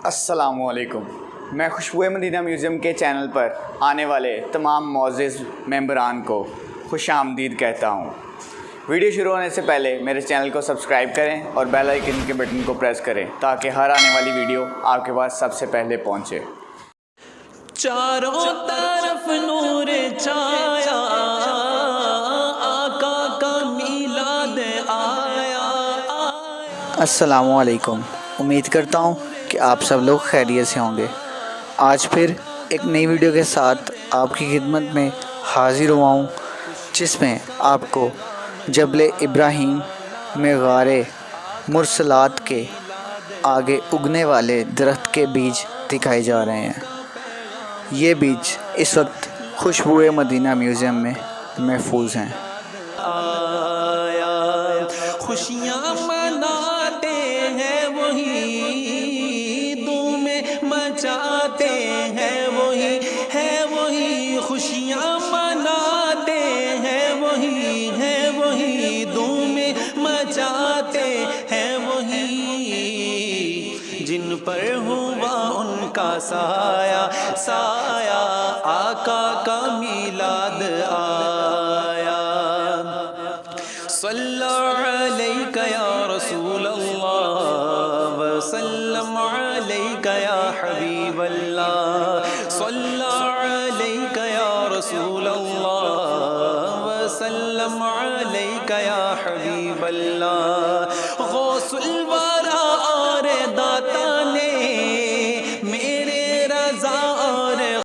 السلام علیکم. میں خوشبوئے مدینہ میوزیم کے چینل پر آنے والے تمام معزز ممبران کو خوش آمدید کہتا ہوں. ویڈیو شروع ہونے سے پہلے میرے چینل کو سبسکرائب کریں اور بیل آئیکن کے بٹن کو پریس کریں تاکہ ہر آنے والی ویڈیو آپ کے پاس سب سے پہلے پہنچے. چاروں طرف نور چھایا، آقا کا میلاد آیا. السلام علیکم. امید کرتا ہوں کہ آپ سب لوگ خیریت سے ہوں گے. آج پھر ایک نئی ویڈیو کے ساتھ آپ کی خدمت میں حاضر ہوا ہوں، جس میں آپ کو جبل ابراہیم میں غار مرسلات کے آگے اگنے والے درخت کے بیج دکھائے جا رہے ہیں. یہ بیج اس وقت خوشبوئے مدینہ میوزیم میں محفوظ ہیں. خوشیاں مناتے ہیں وہی، دھوم مچاتے ہیں وہی، ہے وہی. خوشیاں مناتے ہیں وہی، ہے وہی. دھوم مچاتے ہیں وہی، جن پر ہوا ان کا سایہ سایہ، آقا کا میلاد آیا. صلی علیک یا رسول اللہ وسلم علیک یا حبیب اللہ. صلی علیک یا رسول اللہ وسلم